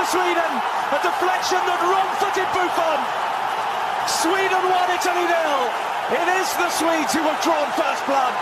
Sweden. A deflection that wrong-footed Buffon. Sweden won, Italy 0. It is the Swedes who have drawn first blood.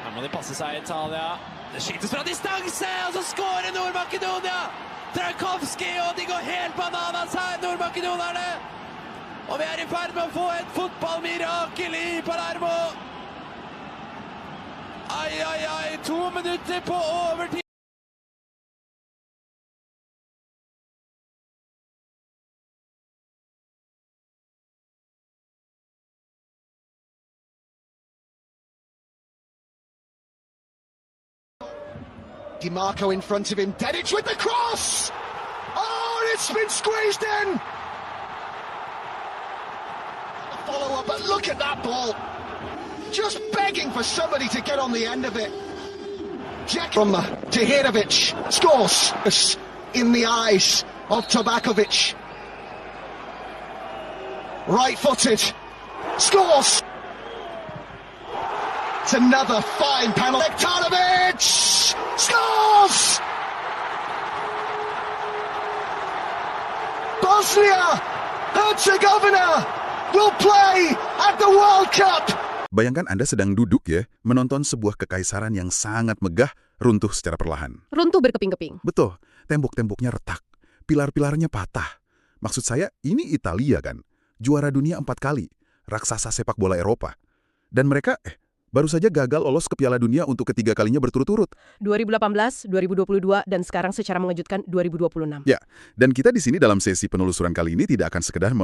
Her må de passe seg, Italia. Det skytes fra distanse, og så skårer Nord-Makedonia! Trakowski, og de går helt bananas her, nordmakedonerne! Og vi er i ferd med å få et fotballmirakel i Palermo! Ai, ai, ai, 2 minutter på overtid! Di Marco in front of him, Dedic with the cross! Oh, it's been squeezed in! A follow-up, but look at that ball! Just begging for somebody to get on the end of it. Jack from Tahirovic scores in the eyes of Tabakovic. Right-footed, scores! It's another fine panel. Bektanovic scores! Bosnia-Herzegovina will play at the World Cup. Bayangkan Anda sedang duduk ya, menonton sebuah kekaisaran yang sangat megah runtuh secara perlahan. Runtuh berkeping-keping. Betul, tembok-temboknya retak, pilar-pilarnya patah. Maksud saya, ini Italia kan, juara dunia 4 kali, raksasa sepak bola Eropa. Dan mereka, baru saja gagal lolos ke Piala Dunia untuk ketiga kalinya berturut-turut. 2018, 2022, dan sekarang secara mengejutkan 2026. Ya, dan kita di sini dalam sesi penelusuran kali ini tidak akan sekedar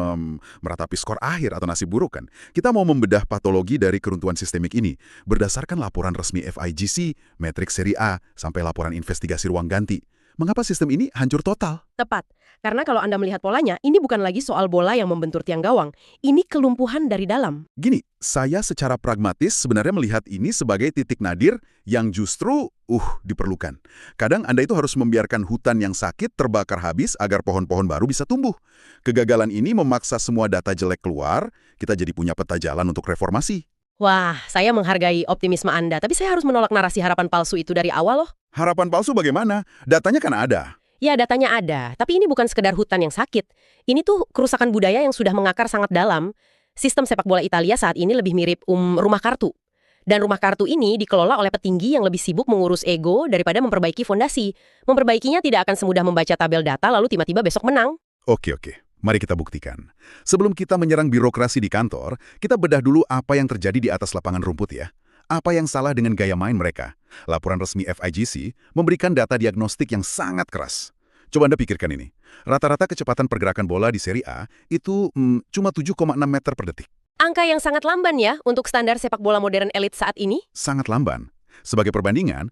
meratapi skor akhir atau nasib buruk kan. Kita mau membedah patologi dari keruntuhan sistemik ini berdasarkan laporan resmi FIGC, metrik seri A, sampai laporan investigasi ruang ganti. Mengapa sistem ini hancur total? Tepat. Karena kalau Anda melihat polanya, ini bukan lagi soal bola yang membentur tiang gawang. Ini kelumpuhan dari dalam. Gini, saya secara pragmatis sebenarnya melihat ini sebagai titik nadir yang justru diperlukan. Kadang Anda itu harus membiarkan hutan yang sakit terbakar habis agar pohon-pohon baru bisa tumbuh. Kegagalan ini memaksa semua data jelek keluar, kita jadi punya peta jalan untuk reformasi. Wah, saya menghargai optimisme Anda, tapi saya harus menolak narasi harapan palsu itu dari awal loh. Harapan palsu bagaimana? Datanya kan ada. Ya, datanya ada, tapi ini bukan sekedar hutan yang sakit. Ini tuh kerusakan budaya yang sudah mengakar sangat dalam. Sistem sepak bola Italia saat ini lebih mirip rumah kartu. Dan rumah kartu ini dikelola oleh petinggi yang lebih sibuk mengurus ego daripada memperbaiki fondasi. Memperbaikinya tidak akan semudah membaca tabel data lalu tiba-tiba besok menang. Oke. Mari kita buktikan. Sebelum kita menyerang birokrasi di kantor, kita bedah dulu apa yang terjadi di atas lapangan rumput ya. Apa yang salah dengan gaya main mereka? Laporan resmi FIGC memberikan data diagnostik yang sangat keras. Coba Anda pikirkan ini. Rata-rata kecepatan pergerakan bola di Serie A itu cuma 7,6 meter per detik. Angka yang sangat lamban ya untuk standar sepak bola modern elit saat ini? Sangat lamban. Sebagai perbandingan,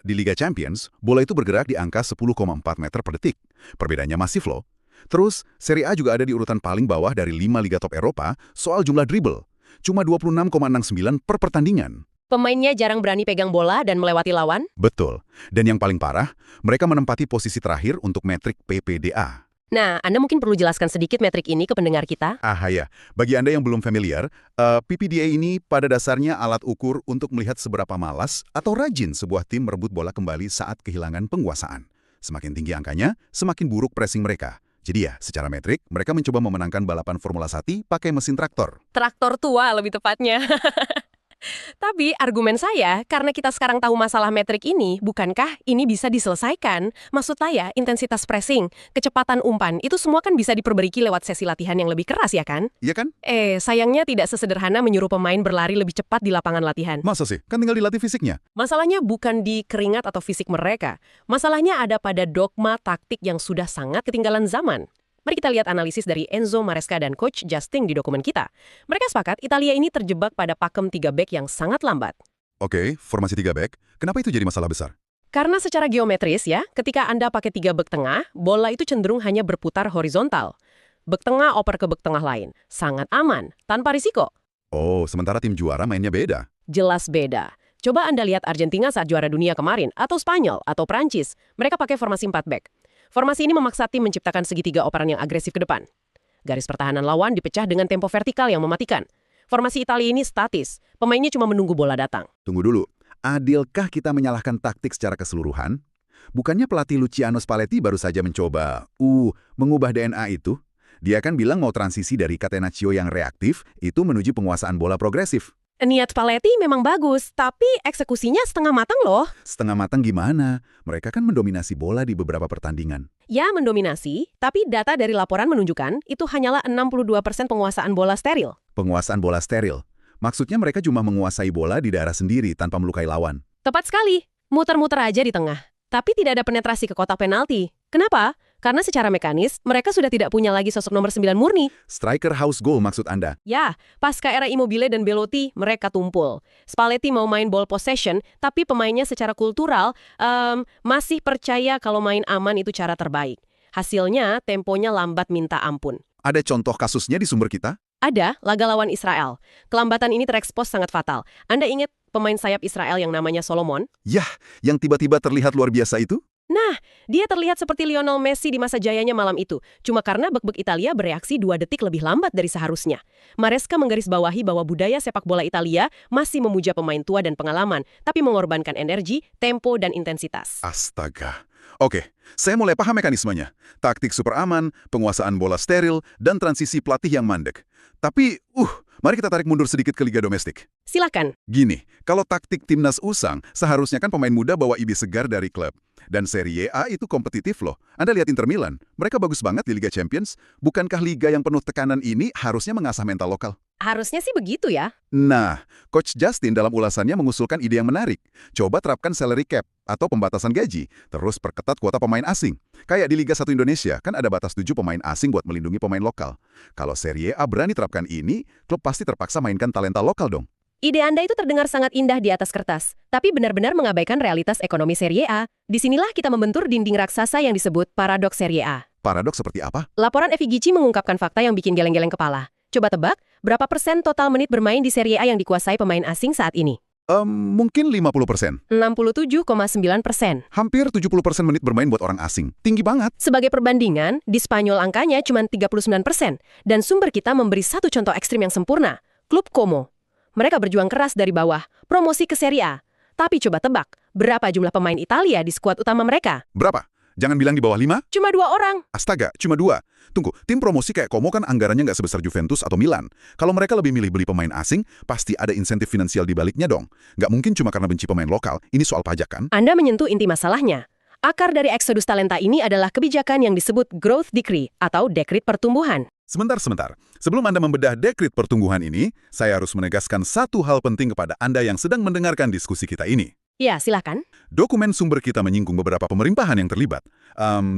di Liga Champions, bola itu bergerak di angka 10,4 meter per detik. Perbedaannya masif loh. Terus, Serie A juga ada di urutan paling bawah dari 5 liga top Eropa soal jumlah dribble. Cuma 26,69 per pertandingan. Pemainnya jarang berani pegang bola dan melewati lawan? Betul. Dan yang paling parah, mereka menempati posisi terakhir untuk metrik PPDA. Nah, Anda mungkin perlu jelaskan sedikit metrik ini ke pendengar kita. Ya. Bagi Anda yang belum familiar, PPDA ini pada dasarnya alat ukur untuk melihat seberapa malas atau rajin sebuah tim merebut bola kembali saat kehilangan penguasaan. Semakin tinggi angkanya, semakin buruk pressing mereka. Jadi ya, secara metrik, mereka mencoba memenangkan balapan Formula 1 pakai mesin traktor. Traktor tua lebih tepatnya. Tapi argumen saya, karena kita sekarang tahu masalah metrik ini, bukankah ini bisa diselesaikan? Maksud saya, intensitas pressing, kecepatan umpan, itu semua kan bisa diperbaiki lewat sesi latihan yang lebih keras ya kan? Iya kan? Sayangnya tidak sesederhana menyuruh pemain berlari lebih cepat di lapangan latihan. Masa sih? Kan tinggal dilatih fisiknya. Masalahnya bukan di keringat atau fisik mereka. Masalahnya ada pada dogma taktik yang sudah sangat ketinggalan zaman. Mari kita lihat analisis dari Enzo Maresca dan Coach Justin di dokumen kita. Mereka sepakat Italia ini terjebak pada pakem 3 back yang sangat lambat. Oke, formasi 3 back. Kenapa itu jadi masalah besar? Karena secara geometris ya, ketika Anda pakai 3 back tengah, bola itu cenderung hanya berputar horizontal. Back tengah oper ke back tengah lain. Sangat aman, tanpa risiko. Oh, sementara tim juara mainnya beda. Jelas beda. Coba Anda lihat Argentina saat juara dunia kemarin, atau Spanyol, atau Prancis. Mereka pakai formasi 4 back. Formasi ini memaksa tim menciptakan segitiga operan yang agresif ke depan. Garis pertahanan lawan dipecah dengan tempo vertikal yang mematikan. Formasi Italia ini statis, pemainnya cuma menunggu bola datang. Tunggu dulu, adilkah kita menyalahkan taktik secara keseluruhan? Bukannya pelatih Luciano Spalletti baru saja mencoba, mengubah DNA itu? Dia kan bilang mau transisi dari Catenaccio yang reaktif, itu menuju penguasaan bola progresif. Niat Spalletti memang bagus, tapi eksekusinya setengah matang loh. Setengah matang gimana? Mereka kan mendominasi bola di beberapa pertandingan. Ya, mendominasi, tapi data dari laporan menunjukkan itu hanyalah 62% penguasaan bola steril. Penguasaan bola steril. Maksudnya mereka cuma menguasai bola di daerah sendiri tanpa melukai lawan. Tepat sekali, muter-muter aja di tengah. Tapi tidak ada penetrasi ke kotak penalti. Kenapa? Karena secara mekanis, mereka sudah tidak punya lagi sosok nomor 9 murni. Striker house goal maksud Anda? Ya, pasca era Immobile dan Belotti, mereka tumpul. Spalletti mau main ball possession, tapi pemainnya secara kultural masih percaya kalau main aman itu cara terbaik. Hasilnya, temponya lambat minta ampun. Ada contoh kasusnya di sumber kita? Ada, laga lawan Israel. Kelambatan ini terekspos sangat fatal. Anda ingat pemain sayap Israel yang namanya Solomon? Yah, yang tiba-tiba terlihat luar biasa itu? Nah, dia terlihat seperti Lionel Messi di masa jayanya malam itu. Cuma karena bek-bek Italia bereaksi 2 detik lebih lambat dari seharusnya. Maresca menggarisbawahi bahwa budaya sepak bola Italia masih memuja pemain tua dan pengalaman, tapi mengorbankan energi, tempo, dan intensitas. Astaga. Oke, saya mulai paham mekanismenya. Taktik super aman, penguasaan bola steril, dan transisi pelatih yang mandek. Tapi, mari kita tarik mundur sedikit ke Liga Domestik. Silakan. Gini, kalau taktik timnas usang, seharusnya kan pemain muda bawa IB segar dari klub. Dan Serie A itu kompetitif loh. Anda lihat Inter Milan, mereka bagus banget di Liga Champions. Bukankah liga yang penuh tekanan ini harusnya mengasah mental lokal? Harusnya sih begitu ya. Nah, Coach Justin dalam ulasannya mengusulkan ide yang menarik. Coba terapkan salary cap atau pembatasan gaji, terus perketat kuota pemain asing. Kayak di Liga 1 Indonesia, kan ada batas 7 pemain asing buat melindungi pemain lokal. Kalau Serie A berani terapkan ini, klub pasti terpaksa mainkan talenta lokal dong. Ide Anda itu terdengar sangat indah di atas kertas, tapi benar-benar mengabaikan realitas ekonomi Serie A. Disinilah kita membentur dinding raksasa yang disebut paradoks Serie A. Paradoks seperti apa? Laporan Effigici mengungkapkan fakta yang bikin geleng-geleng kepala. Coba tebak, berapa persen total menit bermain di Serie A yang dikuasai pemain asing saat ini? Mungkin 50%. 67,9%. Hampir 70% menit bermain buat orang asing. Tinggi banget. Sebagai perbandingan, di Spanyol angkanya cuma 39%. Dan sumber kita memberi satu contoh ekstrim yang sempurna. Klub Como. Mereka berjuang keras dari bawah, promosi ke Serie A. Tapi coba tebak, berapa jumlah pemain Italia di skuad utama mereka? Berapa? Jangan bilang di bawah 5? Cuma 2 orang. Astaga, cuma 2. Tunggu, tim promosi kayak Como kan anggarannya nggak sebesar Juventus atau Milan. Kalau mereka lebih milih beli pemain asing, pasti ada insentif finansial di baliknya dong. Nggak mungkin cuma karena benci pemain lokal, ini soal pajak kan? Anda menyentuh inti masalahnya. Akar dari eksodus talenta ini adalah kebijakan yang disebut Growth Decree atau dekrit pertumbuhan. Sebentar. Sebelum Anda membedah dekrit pertumbuhan ini, saya harus menegaskan satu hal penting kepada Anda yang sedang mendengarkan diskusi kita ini. Ya, silakan. Dokumen sumber kita menyinggung beberapa pemerintahan yang terlibat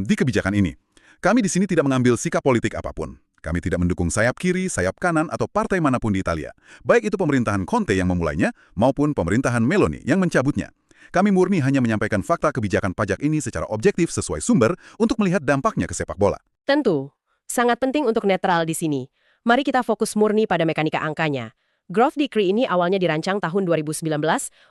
di kebijakan ini. Kami di sini tidak mengambil sikap politik apapun. Kami tidak mendukung sayap kiri, sayap kanan, atau partai manapun di Italia. Baik itu pemerintahan Conte yang memulainya, maupun pemerintahan Meloni yang mencabutnya. Kami murni hanya menyampaikan fakta kebijakan pajak ini secara objektif sesuai sumber untuk melihat dampaknya ke sepak bola. Tentu. Sangat penting untuk netral di sini. Mari kita fokus murni pada mekanika angkanya. Growth Decree ini awalnya dirancang tahun 2019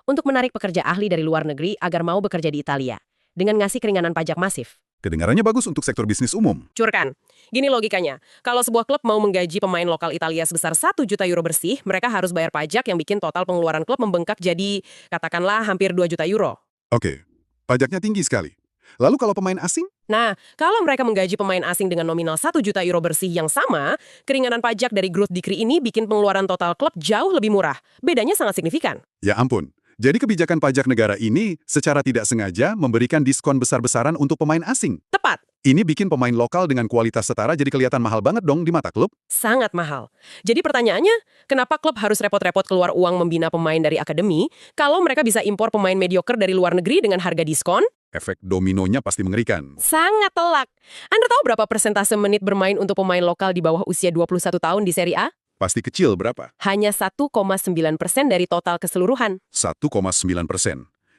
untuk menarik pekerja ahli dari luar negeri agar mau bekerja di Italia, dengan ngasih keringanan pajak masif. Kedengarannya bagus untuk sektor bisnis umum. Curkan. Gini logikanya, kalau sebuah klub mau menggaji pemain lokal Italia sebesar 1 juta euro bersih, mereka harus bayar pajak yang bikin total pengeluaran klub membengkak jadi, katakanlah hampir 2 juta euro. Oke, pajaknya tinggi sekali. Lalu kalau pemain asing? Nah, kalau mereka menggaji pemain asing dengan nominal 1 juta euro bersih yang sama, keringanan pajak dari Growth Decree ini bikin pengeluaran total klub jauh lebih murah. Bedanya sangat signifikan. Ya ampun. Jadi kebijakan pajak negara ini secara tidak sengaja memberikan diskon besar-besaran untuk pemain asing. Tepat. Ini bikin pemain lokal dengan kualitas setara jadi kelihatan mahal banget dong di mata klub. Sangat mahal. Jadi pertanyaannya, kenapa klub harus repot-repot keluar uang membina pemain dari akademi kalau mereka bisa impor pemain mediocre dari luar negeri dengan harga diskon? Efek dominonya pasti mengerikan. Sangat telak. Anda tahu berapa persentase menit bermain untuk pemain lokal di bawah usia 21 tahun di Serie A? Pasti kecil berapa? Hanya 1,9% dari total keseluruhan. 1,9%.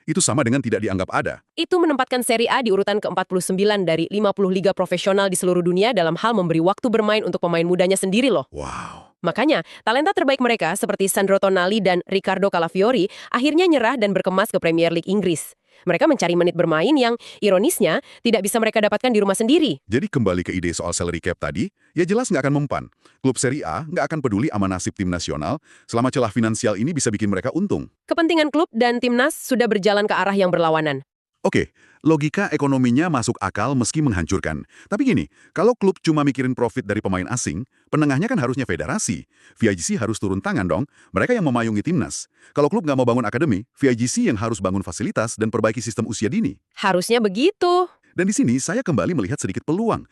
Itu sama dengan tidak dianggap ada. Itu menempatkan Serie A di urutan ke-49 dari 50 liga profesional di seluruh dunia dalam hal memberi waktu bermain untuk pemain mudanya sendiri loh. Wow. Makanya, talenta terbaik mereka seperti Sandro Tonali dan Riccardo Calafiori akhirnya nyerah dan berkemas ke Premier League Inggris. Mereka mencari menit bermain yang, ironisnya, tidak bisa mereka dapatkan di rumah sendiri. Jadi kembali ke ide soal salary cap tadi, ya jelas nggak akan mempan. Klub Serie A nggak akan peduli sama nasib tim nasional selama celah finansial ini bisa bikin mereka untung. Kepentingan klub dan timnas sudah berjalan ke arah yang berlawanan. Oke, logika ekonominya masuk akal meski menghancurkan. Tapi gini, kalau klub cuma mikirin profit dari pemain asing, penengahnya kan harusnya federasi. VIGC harus turun tangan dong, mereka yang memayungi timnas. Kalau klub nggak mau bangun akademi, VIGC yang harus bangun fasilitas dan perbaiki sistem usia dini. Harusnya begitu. Dan di sini saya kembali melihat sedikit peluang.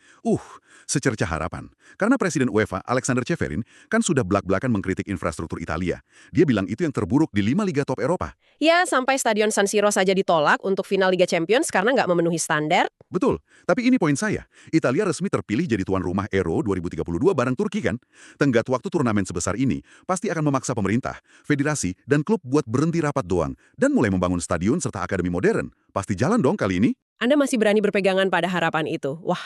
Secercah harapan. Karena Presiden UEFA, Alexander Ceferin, kan sudah belak-belakan mengkritik infrastruktur Italia. Dia bilang itu yang terburuk di 5 liga top Eropa. Ya, sampai Stadion San Siro saja ditolak untuk final Liga Champions karena nggak memenuhi standar. Betul, tapi ini poin saya. Italia resmi terpilih jadi tuan rumah Euro 2032 bareng Turki kan? Tenggat waktu turnamen sebesar ini pasti akan memaksa pemerintah, federasi, dan klub buat berhenti rapat doang dan mulai membangun stadion serta akademi modern. Pasti jalan dong kali ini. Anda masih berani berpegangan pada harapan itu. Wah,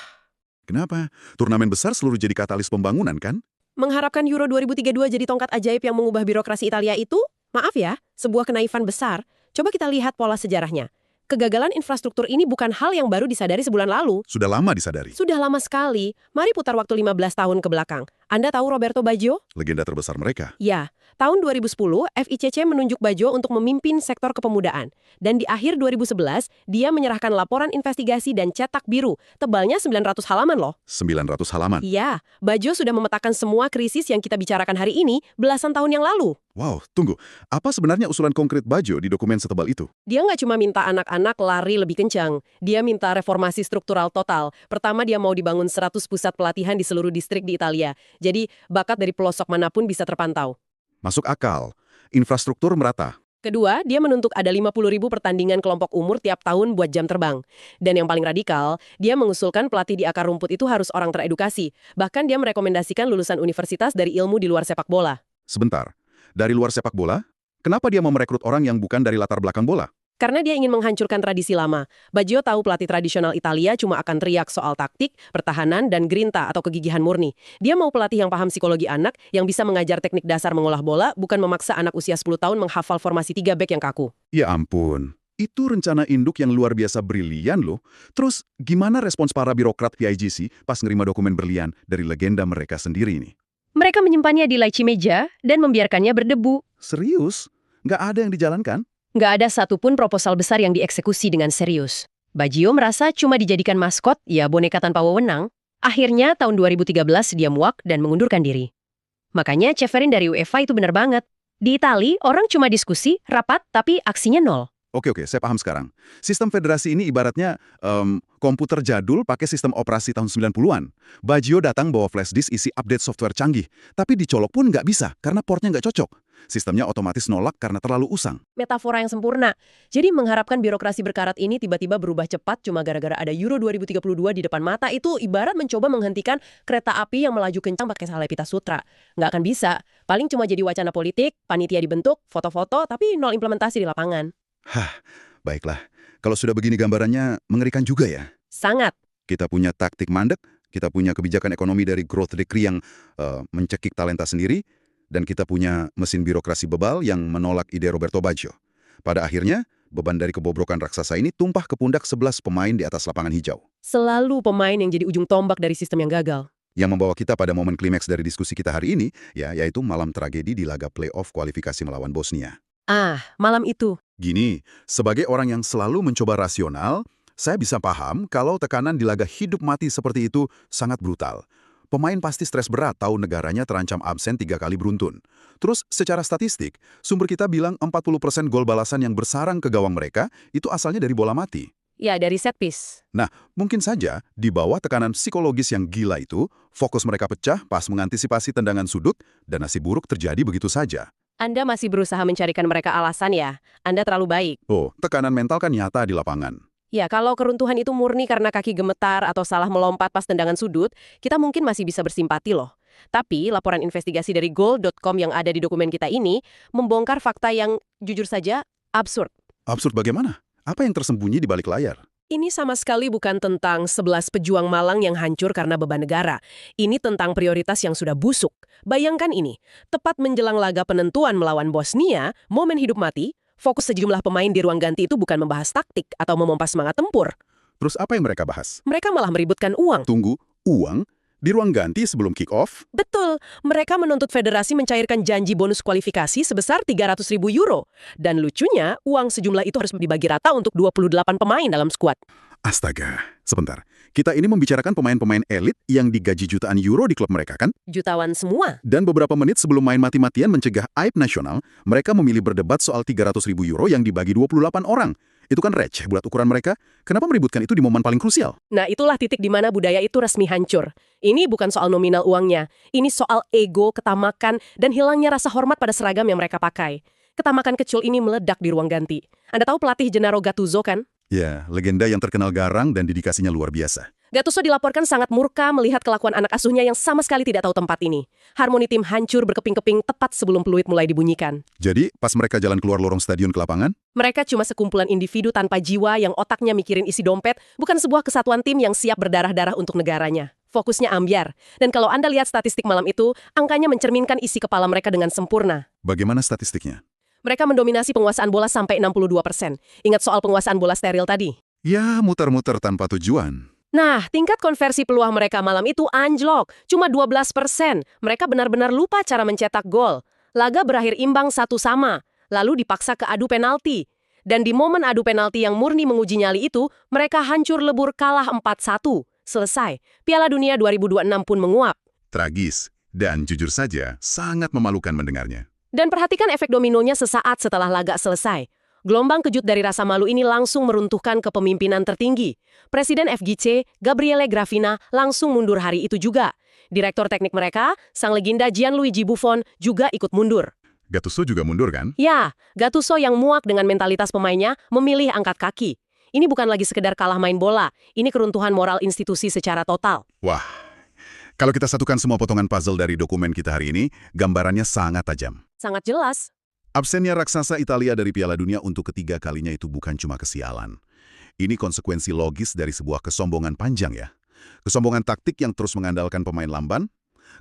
Kenapa? Turnamen besar selalu jadi katalis pembangunan kan? mengharapkan Euro 2032 jadi tongkat ajaib yang mengubah birokrasi Italia itu, maaf ya, sebuah kenaifan besar. Coba kita lihat pola sejarahnya. Kegagalan infrastruktur ini bukan hal yang baru disadari sebulan lalu. Sudah lama disadari. Sudah lama sekali. Mari putar waktu 15 tahun ke belakang. Anda tahu Roberto Baggio? Legenda terbesar mereka. Ya, tahun 2010, FICC menunjuk Baggio untuk memimpin sektor kepemudaan. Dan di akhir 2011, dia menyerahkan laporan investigasi dan cetak biru. Tebalnya 900 halaman loh. 900 halaman. Iya, Baggio sudah memetakan semua krisis yang kita bicarakan hari ini belasan tahun yang lalu. Wow, tunggu. Apa sebenarnya usulan konkret Baggio di dokumen setebal itu? Dia nggak cuma minta anak-anak lari lebih kencang. Dia minta reformasi struktural total. Pertama, dia mau dibangun 100 pusat pelatihan di seluruh distrik di Italia. Jadi, bakat dari pelosok manapun bisa terpantau. Masuk akal. Infrastruktur merata. Kedua, dia menuntut ada 50.000 pertandingan kelompok umur tiap tahun buat jam terbang. Dan yang paling radikal, dia mengusulkan pelatih di akar rumput itu harus orang teredukasi. Bahkan dia merekomendasikan lulusan universitas dari ilmu di luar sepak bola. Sebentar. Dari luar sepak bola? Kenapa dia mau merekrut orang yang bukan dari latar belakang bola? Karena dia ingin menghancurkan tradisi lama. Baggio tahu pelatih tradisional Italia cuma akan teriak soal taktik, pertahanan, dan grinta atau kegigihan murni. Dia mau pelatih yang paham psikologi anak, yang bisa mengajar teknik dasar mengolah bola, bukan memaksa anak usia 10 tahun menghafal formasi 3 back yang kaku. Ya ampun. Itu rencana induk yang luar biasa brilian loh. Terus, gimana respons para birokrat PIGC pas nerima dokumen berlian dari legenda mereka sendiri ini? Mereka menyimpannya di laci meja dan membiarkannya berdebu. Serius? Nggak ada yang dijalankan? Nggak ada satupun proposal besar yang dieksekusi dengan serius. Baggio merasa cuma dijadikan maskot, ya boneka tanpa wewenang. Akhirnya tahun 2013 dia muak dan mengundurkan diri. Makanya Ceferin dari UEFA itu benar banget. Di Itali, orang cuma diskusi, rapat, tapi aksinya nol. Oke, saya paham sekarang. Sistem federasi ini ibaratnya komputer jadul pakai sistem operasi tahun 90-an. Baggio datang bawa flash disk isi update software canggih, tapi dicolok pun nggak bisa karena portnya nggak cocok. Sistemnya otomatis nolak karena terlalu usang. Metafora yang sempurna. Jadi mengharapkan birokrasi berkarat ini tiba-tiba berubah cepat cuma gara-gara ada Euro 2032 di depan mata itu ibarat mencoba menghentikan kereta api yang melaju kencang pakai Salepita Sutra. Nggak akan bisa. Paling cuma jadi wacana politik, panitia dibentuk, foto-foto, tapi nol implementasi di lapangan. Baiklah. Kalau sudah begini gambarannya, mengerikan juga ya. Sangat. Kita punya taktik mandek, kita punya kebijakan ekonomi dari growth decree yang mencekik talenta sendiri, dan kita punya mesin birokrasi bebal yang menolak ide Roberto Baggio. Pada akhirnya, beban dari kebobrokan raksasa ini tumpah ke pundak 11 pemain di atas lapangan hijau. Selalu pemain yang jadi ujung tombak dari sistem yang gagal. Yang membawa kita pada momen klimaks dari diskusi kita hari ini, yaitu malam tragedi di laga playoff kualifikasi melawan Bosnia. Malam itu. Gini, sebagai orang yang selalu mencoba rasional, saya bisa paham kalau tekanan di laga hidup mati seperti itu sangat brutal. Pemain pasti stres berat tahu negaranya terancam absen 3 kali beruntun. Terus secara statistik, sumber kita bilang 40% gol balasan yang bersarang ke gawang mereka itu asalnya dari bola mati. Ya, dari set piece. Nah, mungkin saja di bawah tekanan psikologis yang gila itu, fokus mereka pecah pas mengantisipasi tendangan sudut dan nasib buruk terjadi begitu saja. Anda masih berusaha mencarikan mereka alasan ya? Anda terlalu baik. Tekanan mental kan nyata di lapangan. Ya, kalau keruntuhan itu murni karena kaki gemetar atau salah melompat pas tendangan sudut, kita mungkin masih bisa bersimpati loh. Tapi, laporan investigasi dari Goal.com yang ada di dokumen kita ini membongkar fakta yang, jujur saja, absurd. Absurd bagaimana? Apa yang tersembunyi di balik layar? Ini sama sekali bukan tentang 11 pejuang Malang yang hancur karena beban negara. Ini tentang prioritas yang sudah busuk. Bayangkan ini, tepat menjelang laga penentuan melawan Bosnia, momen hidup mati, fokus sejumlah pemain di ruang ganti itu bukan membahas taktik atau memompa semangat tempur. Terus apa yang mereka bahas? Mereka malah meributkan uang. Tunggu, uang? Di ruang ganti sebelum kick-off? Betul, mereka menuntut federasi mencairkan janji bonus kualifikasi sebesar 300.000 euro. Dan lucunya, uang sejumlah itu harus dibagi rata untuk 28 pemain dalam skuad. Astaga, sebentar. Kita ini membicarakan pemain-pemain elit yang digaji jutaan euro di klub mereka, kan? Jutawan semua. Dan beberapa menit sebelum main mati-matian mencegah aib nasional, mereka memilih berdebat soal 300.000 euro yang dibagi 28 orang. Itu kan receh buat ukuran mereka. Kenapa meributkan itu di momen paling krusial? Nah, itulah titik di mana budaya itu resmi hancur. Ini bukan soal nominal uangnya. Ini soal ego, ketamakan, dan hilangnya rasa hormat pada seragam yang mereka pakai. Ketamakan kecil ini meledak di ruang ganti. Anda tahu pelatih Gennaro Gattuso, kan? Ya, legenda yang terkenal garang dan dedikasinya luar biasa. Gattuso dilaporkan sangat murka melihat kelakuan anak asuhnya yang sama sekali tidak tahu tempat ini. Harmoni tim hancur berkeping-keping tepat sebelum peluit mulai dibunyikan. Jadi, pas mereka jalan keluar lorong stadion ke lapangan, Mereka cuma sekumpulan individu tanpa jiwa yang otaknya mikirin isi dompet, bukan sebuah kesatuan tim yang siap berdarah-darah untuk negaranya. Fokusnya ambyar. Dan kalau Anda lihat statistik malam itu, angkanya mencerminkan isi kepala mereka dengan sempurna. bagaimana statistiknya? Mereka mendominasi penguasaan bola sampai 62%. Ingat soal penguasaan bola steril tadi? Ya, muter-muter tanpa tujuan. Nah, tingkat konversi peluang mereka malam itu anjlok, cuma 12%. Mereka benar-benar lupa cara mencetak gol. Laga berakhir imbang 1-1, lalu dipaksa ke adu penalti. Dan di momen adu penalti yang murni menguji nyali itu, mereka hancur lebur kalah 4-1. Selesai. Piala Dunia 2026 pun menguap. Tragis. Dan jujur saja, sangat memalukan mendengarnya. Dan perhatikan efek dominonya sesaat setelah laga selesai. Gelombang kejut dari rasa malu ini langsung meruntuhkan kepemimpinan tertinggi. Presiden FGC, Gabriele Gravina, langsung mundur hari itu juga. Direktur teknik mereka, sang legenda Gianluigi Buffon, juga ikut mundur. Gattuso juga mundur, kan? Ya, Gattuso yang muak dengan mentalitas pemainnya memilih angkat kaki. Ini bukan lagi sekedar kalah main bola, ini keruntuhan moral institusi secara total. Wah, kalau kita satukan semua potongan puzzle dari dokumen kita hari ini, gambarannya sangat tajam. Sangat jelas. Absennya raksasa Italia dari Piala Dunia untuk ketiga kalinya itu bukan cuma kesialan. Ini konsekuensi logis dari sebuah kesombongan panjang ya. Kesombongan taktik yang terus mengandalkan pemain lamban,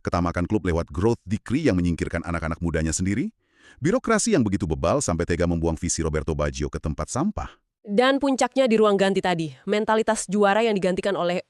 ketamakan klub lewat growth decree yang menyingkirkan anak-anak mudanya sendiri, birokrasi yang begitu bebal sampai tega membuang visi Roberto Baggio ke tempat sampah. Dan puncaknya di ruang ganti tadi, mentalitas juara yang digantikan oleh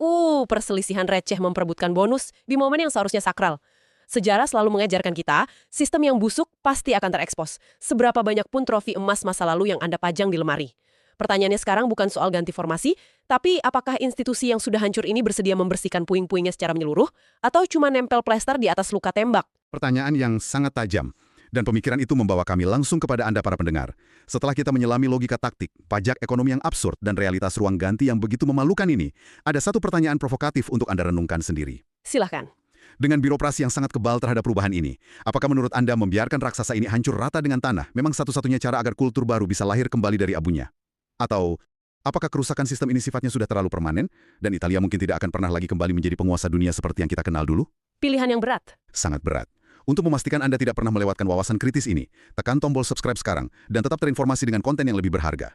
perselisihan receh memperebutkan bonus di momen yang seharusnya sakral. Sejarah selalu mengajarkan kita, sistem yang busuk pasti akan terekspos. Seberapa banyak pun trofi emas masa lalu yang Anda pajang di lemari. Pertanyaannya sekarang bukan soal ganti formasi, tapi apakah institusi yang sudah hancur ini bersedia membersihkan puing-puingnya secara menyeluruh, atau cuma nempel plester di atas luka tembak? Pertanyaan yang sangat tajam. Dan pemikiran itu membawa kami langsung kepada Anda para pendengar. Setelah kita menyelami logika taktik, pajak ekonomi yang absurd, dan realitas ruang ganti yang begitu memalukan ini, ada satu pertanyaan provokatif untuk Anda renungkan sendiri. Silahkan. Dengan birokrasi yang sangat kebal terhadap perubahan ini, apakah menurut Anda membiarkan raksasa ini hancur rata dengan tanah memang satu-satunya cara agar kultur baru bisa lahir kembali dari abunya? Atau, apakah kerusakan sistem ini sifatnya sudah terlalu permanen, dan Italia mungkin tidak akan pernah lagi kembali menjadi penguasa dunia seperti yang kita kenal dulu? Pilihan yang berat. Sangat berat. Untuk memastikan Anda tidak pernah melewatkan wawasan kritis ini, tekan tombol subscribe sekarang, dan tetap terinformasi dengan konten yang lebih berharga.